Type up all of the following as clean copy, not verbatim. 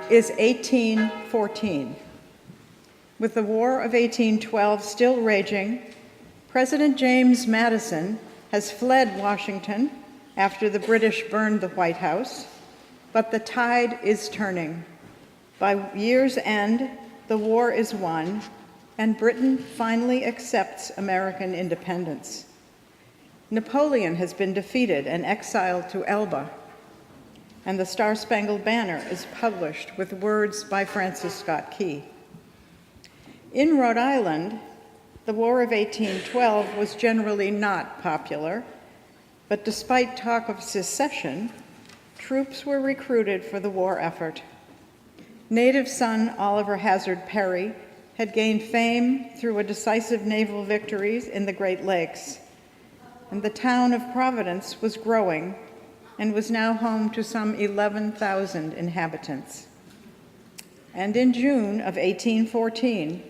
is 1814. With the War of 1812 still raging, President James Madison has fled Washington after the British burned the White House, but the tide is turning. By year's end, the war is won, and Britain finally accepts American independence. Napoleon has been defeated and exiled to Elba, and the Star-Spangled Banner is published with words by Francis Scott Key. In Rhode Island, the War of 1812 was generally not popular, but despite talk of secession, troops were recruited for the war effort. Native son Oliver Hazard Perry had gained fame through a decisive naval victories in the Great Lakes, and the town of Providence was growing and was now home to some 11,000 inhabitants. And in June of 1814,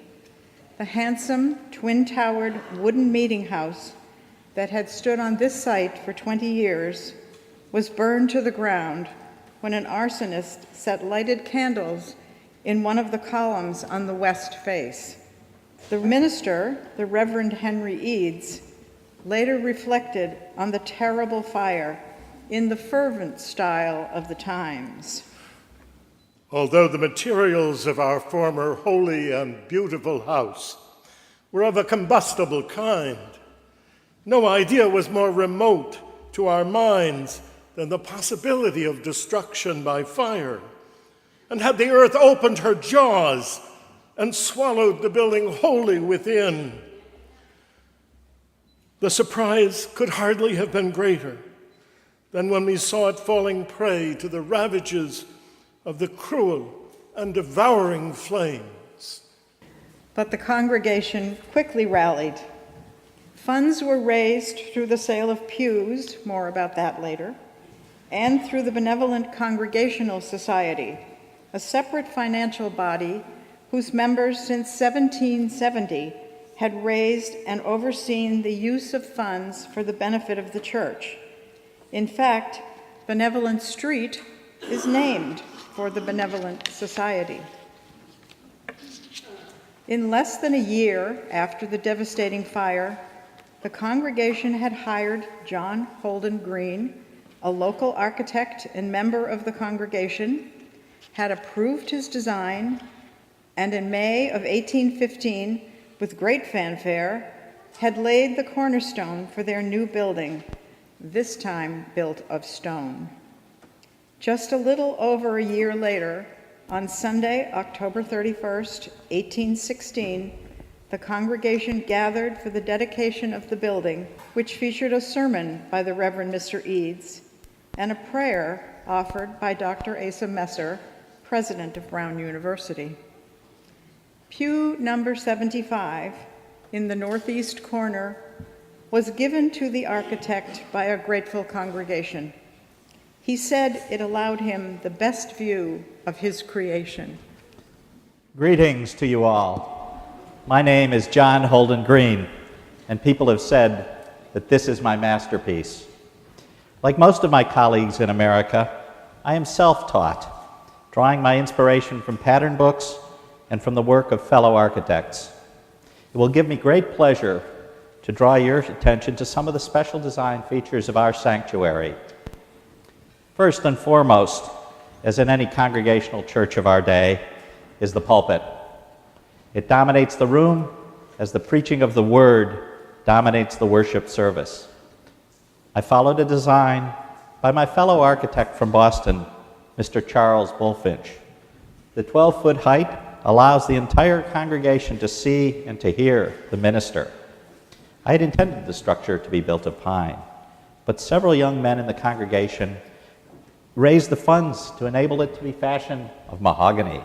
the handsome, twin-towered wooden meeting house that had stood on this site for 20 years was burned to the ground when an arsonist set lighted candles in one of the columns on the west face. The minister, the Reverend Henry Eads, later reflected on the terrible fire in the fervent style of the times. Although the materials of our former holy and beautiful house were of a combustible kind, no idea was more remote to our minds than the possibility of destruction by fire. And had the earth opened her jaws and swallowed the building wholly within, the surprise could hardly have been greater than when we saw it falling prey to the ravages of the cruel and devouring flames. But the congregation quickly rallied. Funds were raised through the sale of pews, more about that later, and through the Benevolent Congregational Society, a separate financial body whose members since 1770 had raised and overseen the use of funds for the benefit of the church. In fact, Benevolent Street is named for the Benevolent Society. In less than a year after the devastating fire, the congregation had hired John Holden Green, a local architect and member of the congregation, had approved his design, and in May of 1815, with great fanfare, had laid the cornerstone for their new building, this time built of stone. Just a little over a year later, on Sunday, October 31st, 1816, the congregation gathered for the dedication of the building, which featured a sermon by the Reverend Mr. Eads and a prayer offered by Dr. Asa Messer, president of Brown University. Pew number 75 in the northeast corner was given to the architect by a grateful congregation. He said it allowed him the best view of his creation. Greetings to you all. My name is John Holden Green, and people have said that this is my masterpiece. Like most of my colleagues in America, I am self-taught, drawing my inspiration from pattern books and from the work of fellow architects. It will give me great pleasure to draw your attention to some of the special design features of our sanctuary. First and foremost, as in any congregational church of our day, is the pulpit. It dominates the room as the preaching of the word dominates the worship service. I followed a design by my fellow architect from Boston, Mr. Charles Bulfinch. The 12-foot height allows the entire congregation to see and to hear the minister. I had intended the structure to be built of pine, but several young men in the congregation raised the funds to enable it to be fashioned of mahogany.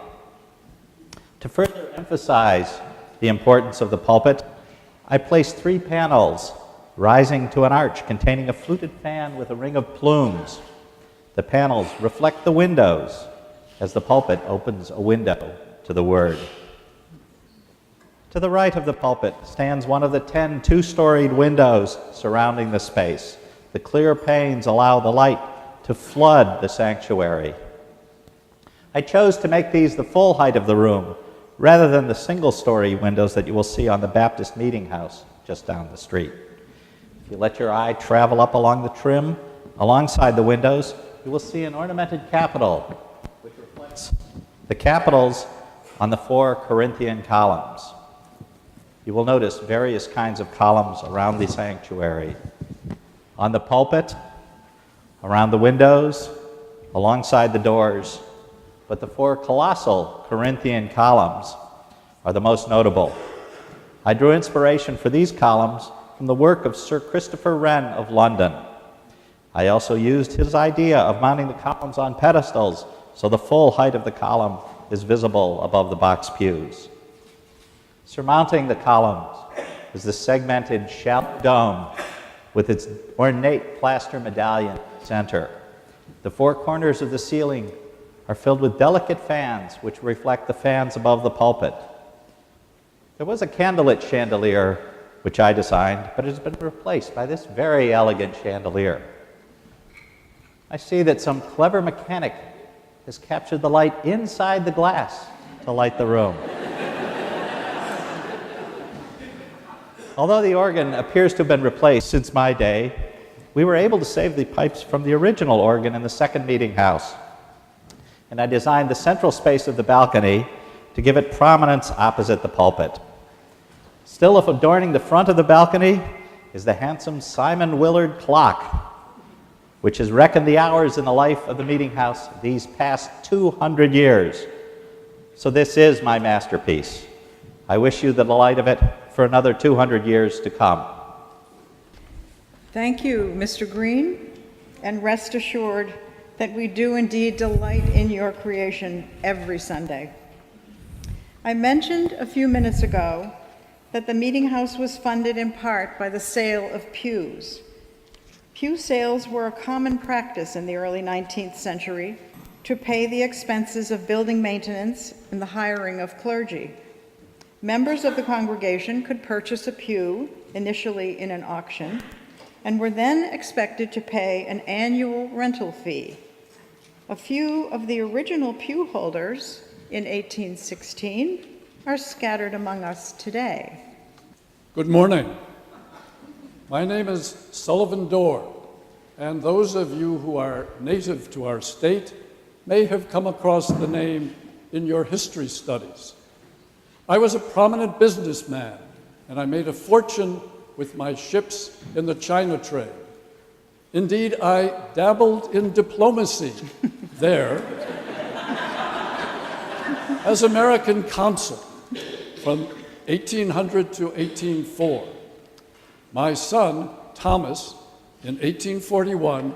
To further emphasize the importance of the pulpit, I placed 3 panels rising to an arch containing a fluted fan with a ring of plumes. The panels reflect the windows as the pulpit opens a window to the Word. To the right of the pulpit stands one of the 10 two-storied windows surrounding the space. The clear panes allow the light to flood the sanctuary. I chose to make these the full height of the room, rather than the single-story windows that you will see on the Baptist Meeting House just down the street. If you let your eye travel up along the trim, alongside the windows, you will see an ornamented capitol, which reflects the capitals on the 4 Corinthian columns. You will notice various kinds of columns around the sanctuary. On the pulpit, around the windows, alongside the doors, but the 4 colossal Corinthian columns are the most notable. I drew inspiration for these columns from the work of Sir Christopher Wren of London. I also used his idea of mounting the columns on pedestals so the full height of the column is visible above the box pews. Surmounting the columns is the segmented shallow dome with its ornate plaster medallion in the center. The 4 corners of the ceiling are filled with delicate fans which reflect the fans above the pulpit. There was a candlelit chandelier which I designed, but it has been replaced by this very elegant chandelier. I see that some clever mechanic has captured the light inside the glass to light the room. Although the organ appears to have been replaced since my day, we were able to save the pipes from the original organ in the second meeting house. And I designed the central space of the balcony to give it prominence opposite the pulpit. Still adorning the front of the balcony is the handsome Simon Willard clock, which has reckoned the hours in the life of the meeting house these past 200 years. So this is my masterpiece. I wish you the delight of it for another 200 years to come. Thank you, Mr. Green, and rest assured that we do indeed delight in your creation every Sunday. I mentioned a few minutes ago that the meeting house was funded in part by the sale of pews. Pew sales were a common practice in the early 19th century to pay the expenses of building maintenance and the hiring of clergy. Members of the congregation could purchase a pew, initially in an auction, and were then expected to pay an annual rental fee. A few of the original pew holders in 1816 are scattered among us today. Good morning. My name is Sullivan Dorr, and those of you who are native to our state may have come across the name in your history studies. I was a prominent businessman, and I made a fortune with my ships in the China trade. Indeed, I dabbled in diplomacy there as American consul from 1800 to 1804. My son, Thomas, in 1841,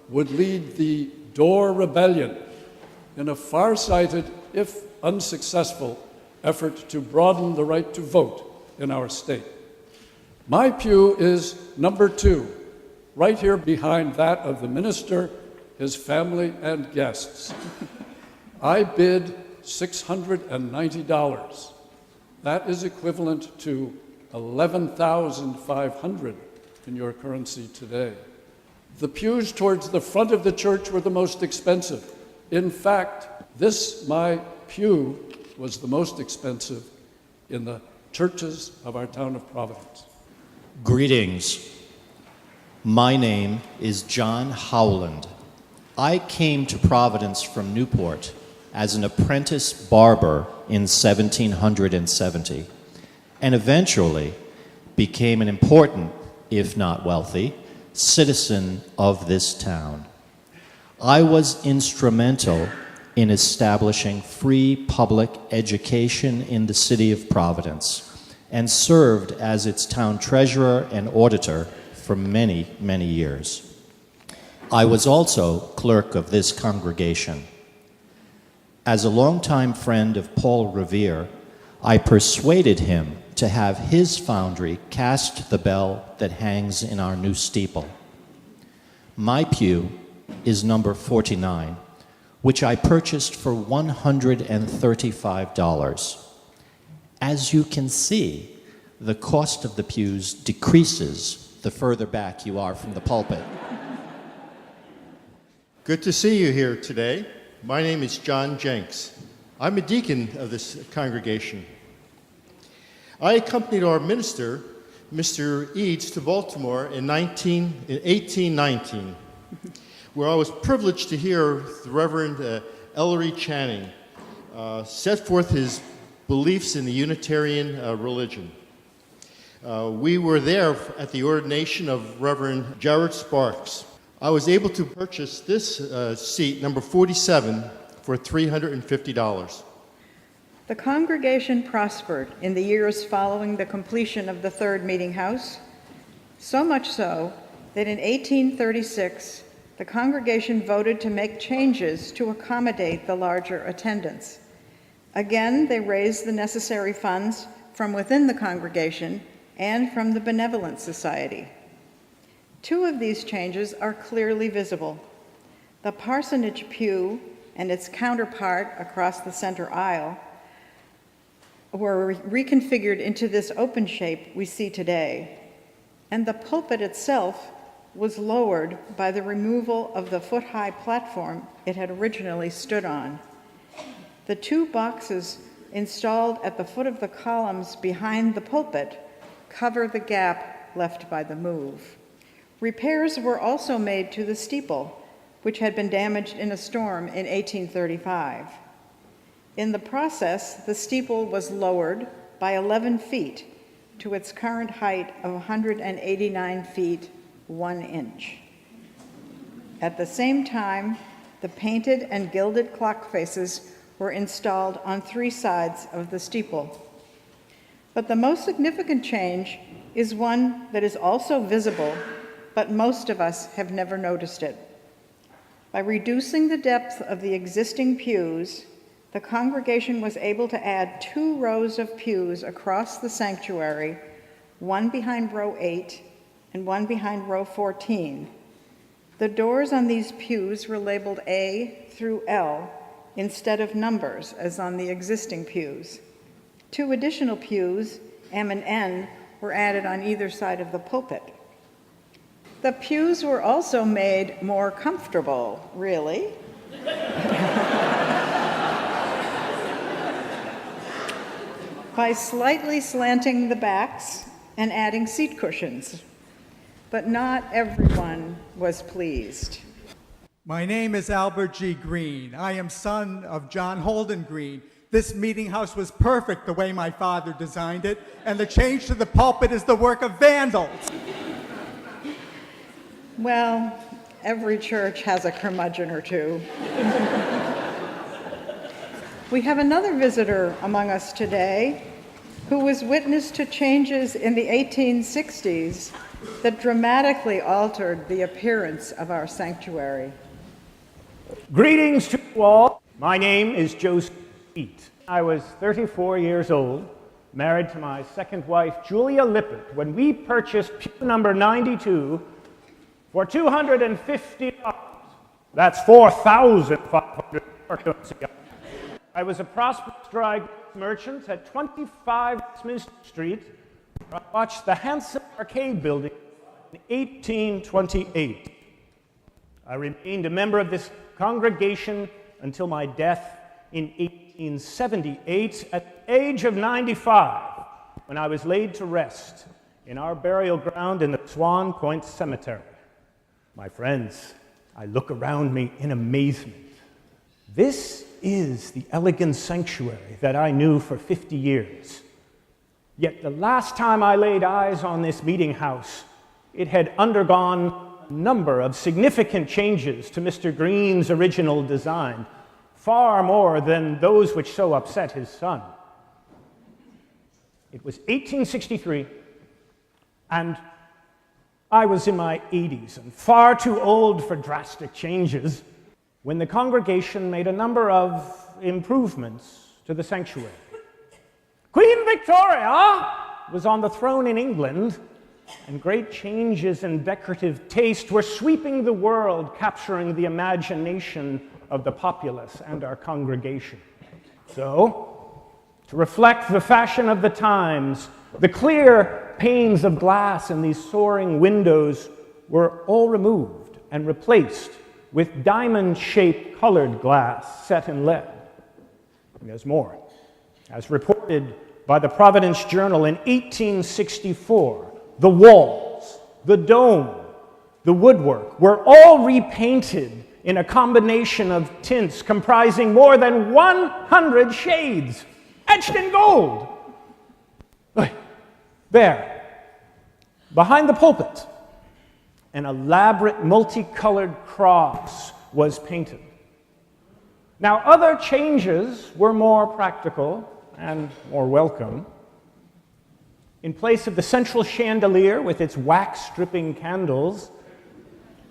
would lead the Dorr Rebellion in a far-sighted, if unsuccessful, effort to broaden the right to vote in our state. My pew is number 2, right here behind that of the minister, his family, and guests. I bid $690. That is equivalent to $11,500 in your currency today. The pews towards the front of the church were the most expensive. In fact, this, my pew, was the most expensive in the churches of our town of Providence. Greetings. My name is John Howland. I came to Providence from Newport as an apprentice barber in 1770, and eventually became an important, if not wealthy, citizen of this town. I was instrumental in establishing free public education in the city of Providence and served as its town treasurer and auditor for many, many years. I was also clerk of this congregation. As a longtime friend of Paul Revere, I persuaded him to have his foundry cast the bell that hangs in our new steeple. My pew is number 49, which I purchased for $135. As you can see, the cost of the pews decreases the further back you are from the pulpit. Good to see you here today. My name is John Jenks. I'm a deacon of this congregation. I accompanied our minister, Mr. Eads, to Baltimore in 1819, where I was privileged to hear the Reverend Ellery Channing set forth his beliefs in the Unitarian religion. We were there at the ordination of Reverend Jared Sparks. I was able to purchase this seat, number 47, for $350. The congregation prospered in the years following the completion of the third meeting house, so much so that in 1836, the congregation voted to make changes to accommodate the larger attendance. Again, they raised the necessary funds from within the congregation and from the Benevolent Society. Two of these changes are clearly visible. The parsonage pew and its counterpart across the center aisle were reconfigured into this open shape we see today, and the pulpit itself was lowered by the removal of the foot-high platform it had originally stood on. The two boxes installed at the foot of the columns behind the pulpit cover the gap left by the move. Repairs were also made to the steeple, which had been damaged in a storm in 1835. In the process, the steeple was lowered by 11 feet to its current height of 189 feet, 1 inch. At the same time, the painted and gilded clock faces were installed on 3 sides of the steeple. But the most significant change is one that is also visible, but most of us have never noticed it. By reducing the depth of the existing pews, the congregation was able to add 2 rows of pews across the sanctuary, one behind row 8 and one behind row 14. The doors on these pews were labeled A through L instead of numbers as on the existing pews. 2 additional pews, M and N, were added on either side of the pulpit. The pews were also made more comfortable, really. By slightly slanting the backs and adding seat cushions. But not everyone was pleased. My name is Albert G. Green. I am son of John Holden Green. This meeting house was perfect the way my father designed it, and the change to the pulpit is the work of vandals. Well, every church has a curmudgeon or two. We have another visitor among us today who was witness to changes in the 1860s that dramatically altered the appearance of our sanctuary. Greetings to you all. My name is Joseph Eat. I was 34 years old, married to my second wife, Julia Lippert, when we purchased pew number 92 for $250. That's $4,500. I was a prosperous dry goods merchant at 25 Westminster Street, where I watched the Hanson Arcade building in 1828. I remained a member of this congregation until my death in 1878 at the age of 95, when I was laid to rest in our burial ground in the Swan Point Cemetery. My friends, I look around me in amazement. This is the elegant sanctuary that I knew for 50 years. Yet the last time I laid eyes on this meeting house, it had undergone a number of significant changes to Mr. Green's original design, far more than those which so upset his son. It was 1863, and I was in my 80s and far too old for drastic changes when the congregation made a number of improvements to the sanctuary. Queen Victoria was on the throne in England, and great changes in decorative taste were sweeping the world, capturing the imagination of the populace and our congregation. So, to reflect the fashion of the times, the clear panes of glass in these soaring windows were all removed and replaced with diamond-shaped colored glass set in lead. And there's more. As reported by the Providence Journal in 1864, the walls, the dome, the woodwork were all repainted in a combination of tints comprising more than 100 shades, etched in gold. There, behind the pulpit, an elaborate multicolored cross was painted. Now, other changes were more practical and more welcome. In place of the central chandelier with its wax-dripping candles,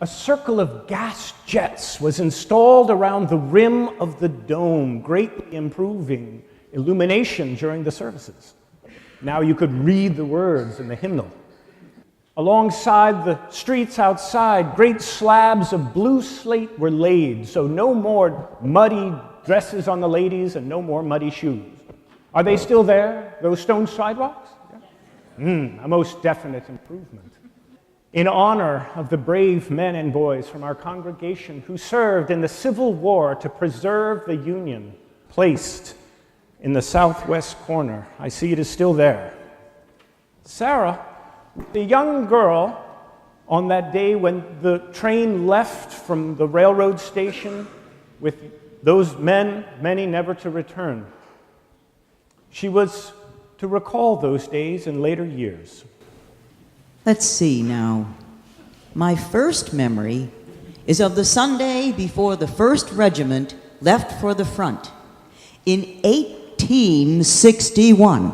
a circle of gas jets was installed around the rim of the dome, greatly improving illumination during the services. Now you could read the words in the hymnal. Alongside the streets outside, great slabs of blue slate were laid, so no more muddy dresses on the ladies and no more muddy shoes. Are they still there, those stone sidewalks? A most definite improvement. In honor of the brave men and boys from our congregation who served in the Civil War to preserve the Union, placed in the southwest corner, I see it is still there. Sarah, the young girl, on that day when the train left from the railroad station with those men, many never to return. She was to recall those days in later years. Let's see now. My first memory is of the Sunday before the 1st Regiment left for the front in 1861,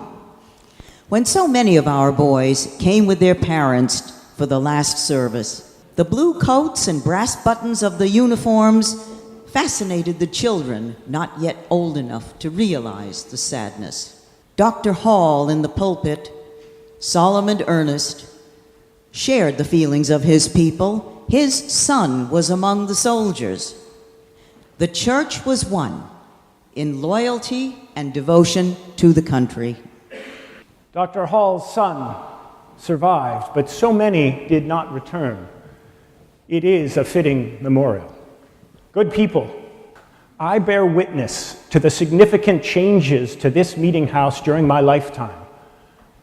when so many of our boys came with their parents for the last service. The blue coats and brass buttons of the uniforms fascinated the children not yet old enough to realize the sadness. Dr. Hall in the pulpit, solemn and earnest, shared the feelings of his people. His son was among the soldiers. The church was one in loyalty and devotion to the country. Dr. Hall's son survived, but so many did not return. It is a fitting memorial. Good people, I bear witness to the significant changes to this meeting house during my lifetime,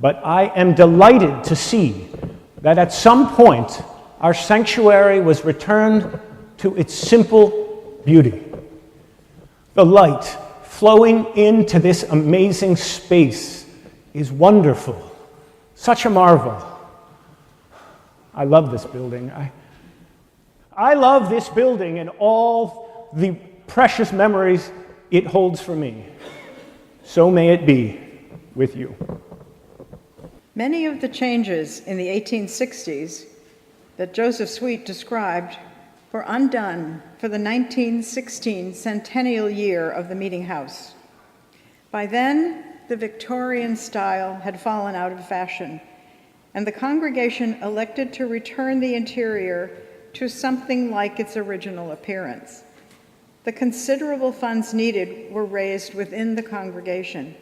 but I am delighted to see that at some point our sanctuary was returned to its simple beauty. The light flowing into this amazing space is wonderful, such a marvel. I love this building. I love this building and all the precious memories it holds for me. So may it be with you. Many of the changes in the 1860s that Joseph Sweet described were undone for the 1916 centennial year of the Meeting House. By then, the Victorian style had fallen out of fashion, and the congregation elected to return the interior to something like its original appearance. The considerable funds needed were raised within the congregation.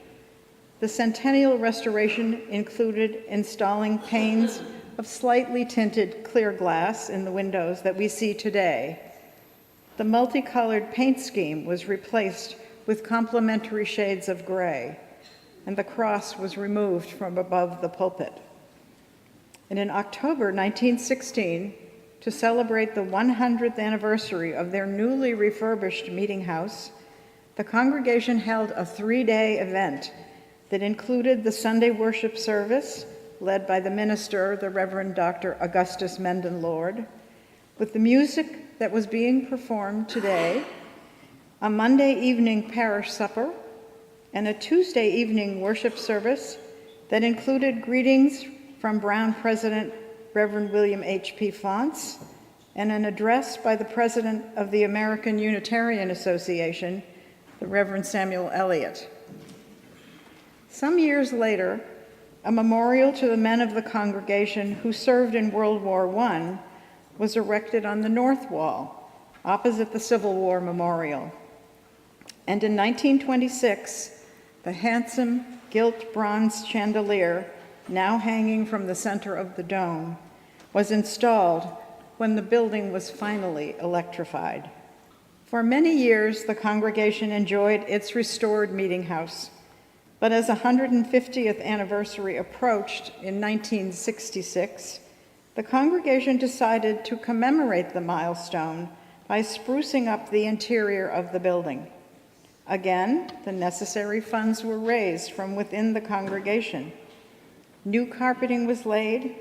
The centennial restoration included installing panes of slightly tinted clear glass in the windows that we see today. The multicolored paint scheme was replaced with complementary shades of gray, and the cross was removed from above the pulpit. And in October 1916, to celebrate the 100th anniversary of their newly refurbished meeting house, the congregation held a 3-day event that included the Sunday worship service, led by the minister, the Reverend Dr. Augustus Mendon Lord, with the music that was being performed today, a Monday evening parish supper, and a Tuesday evening worship service that included greetings from Brown President Reverend William H.P. Fonts, and an address by the president of the American Unitarian Association, the Reverend Samuel Eliot. Some years later, a memorial to the men of the congregation who served in World War I was erected on the north wall, opposite the Civil War Memorial. And in 1926, the handsome gilt bronze chandelier, now hanging from the center of the dome, was installed when the building was finally electrified. For many years, the congregation enjoyed its restored meeting house, but as the 150th anniversary approached in 1966, the congregation decided to commemorate the milestone by sprucing up the interior of the building. Again, the necessary funds were raised from within the congregation. New carpeting was laid,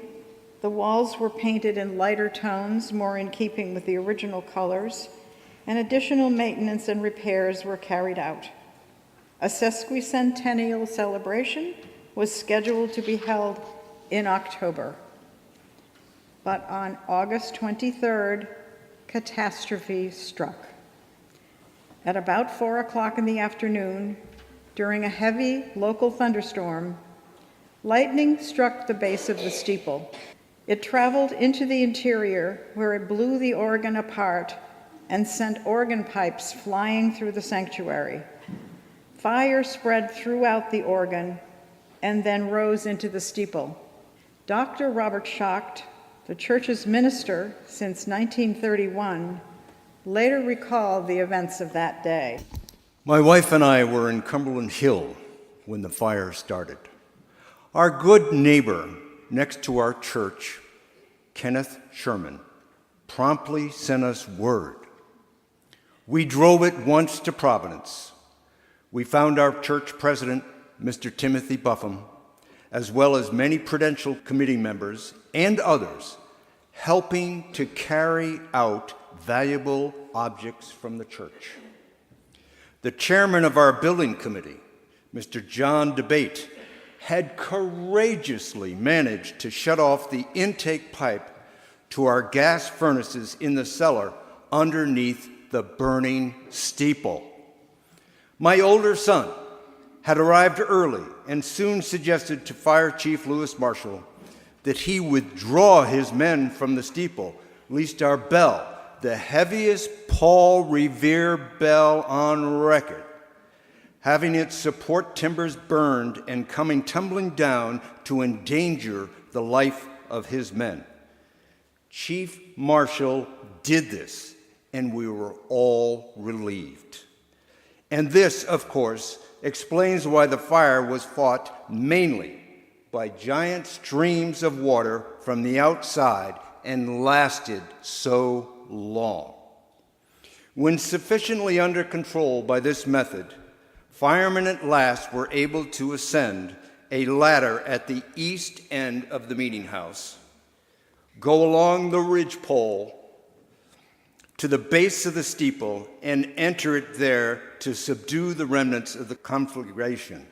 the walls were painted in lighter tones, more in keeping with the original colors, and additional maintenance and repairs were carried out. A sesquicentennial celebration was scheduled to be held in October. But on August 23rd, catastrophe struck. At about 4 o'clock in the afternoon, during a heavy local thunderstorm, lightning struck the base of the steeple. It traveled into the interior, where it blew the organ apart and sent organ pipes flying through the sanctuary. Fire spread throughout the organ and then rose into the steeple. Dr. Robert Schacht, the church's minister since 1931, later recalled the events of that day. My wife and I were in Cumberland Hill when the fire started. Our good neighbor next to our church, Kenneth Sherman, promptly sent us word. We drove at once to Providence. We found our church president, Mr. Timothy Buffum, as well as many Prudential Committee members and others, helping to carry out valuable objects from the church. The chairman of our building committee, Mr. John DeBate, had courageously managed to shut off the intake pipe to our gas furnaces in the cellar underneath the burning steeple. My older son had arrived early and soon suggested to Fire Chief Lewis Marshall that he withdraw his men from the steeple, lest our bell, the heaviest Paul Revere bell on record, having its support timbers burned and coming tumbling down to endanger the life of his men. Chief Marshall did this, and we were all relieved. And this, of course, explains why the fire was fought mainly by giant streams of water from the outside and lasted so long. When sufficiently under control by this method, firemen at last were able to ascend a ladder at the east end of the meeting house, go along the ridgepole to the base of the steeple, and enter it there to subdue the remnants of the conflagration.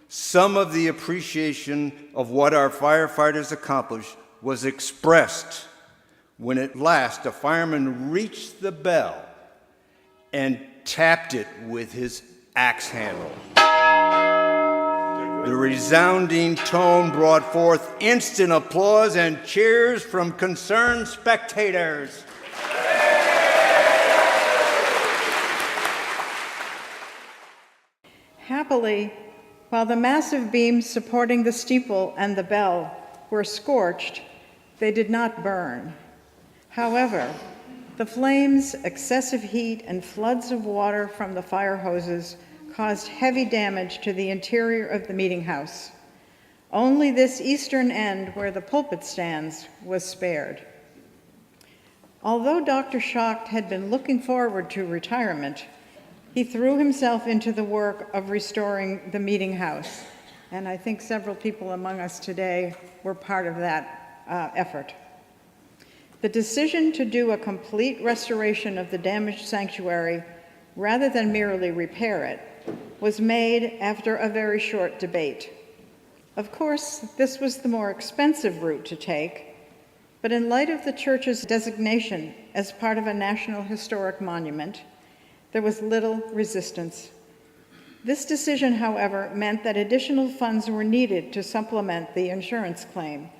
Some of the appreciation of what our firefighters accomplished was expressed when at last a fireman reached the bell and tapped it with his axe handle. The resounding tone brought forth instant applause and cheers from concerned spectators. Happily, while the massive beams supporting the steeple and the bell were scorched, they did not burn. However, the flames, excessive heat, and floods of water from the fire hoses caused heavy damage to the interior of the meeting house. Only this eastern end, where the pulpit stands, was spared. Although Dr. Schacht had been looking forward to retirement, he threw himself into the work of restoring the meeting house, and I think several people among us today were part of that effort. The decision to do a complete restoration of the damaged sanctuary, rather than merely repair it, was made after a very short debate. Of course, this was the more expensive route to take, but in light of the church's designation as part of a National Historic Monument, there was little resistance. This decision, however, meant that additional funds were needed to supplement the insurance claim,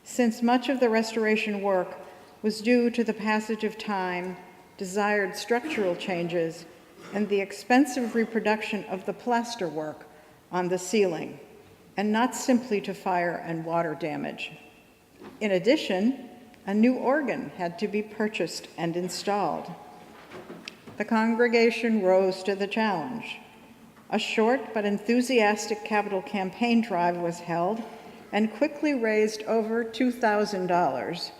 since much of the restoration work was due to the passage of time, desired structural changes, and the expensive reproduction of the plaster work on the ceiling, and not simply to fire and water damage. In addition, a new organ had to be purchased and installed. The congregation rose to the challenge. A short but enthusiastic capital campaign drive was held and quickly raised over $2,000,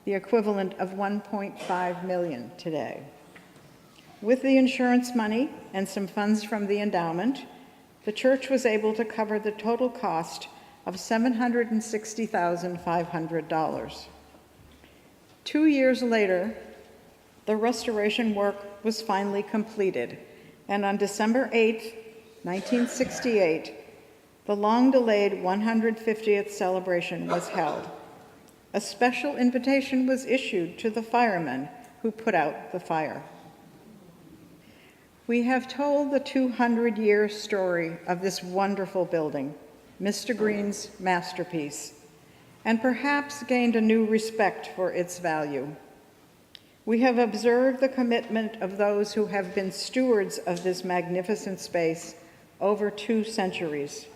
the equivalent of $1.5 million today. With the insurance money and some funds from the endowment, the church was able to cover the total cost of $760,500. 2 years later, the restoration work was finally completed, and on December 8, 1968, the long-delayed 150th celebration was held. A special invitation was issued to the firemen who put out the fire. We have told the 200-year story of this wonderful building, Mr. Green's masterpiece, and perhaps gained a new respect for its value. We have observed the commitment of those who have been stewards of this magnificent space over 2 centuries.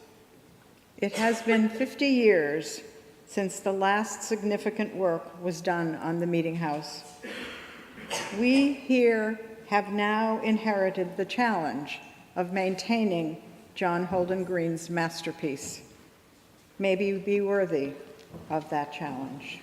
It has been 50 years since the last significant work was done on the Meeting House. We here have now inherited the challenge of maintaining John Holden Green's masterpiece. May we be worthy of that challenge.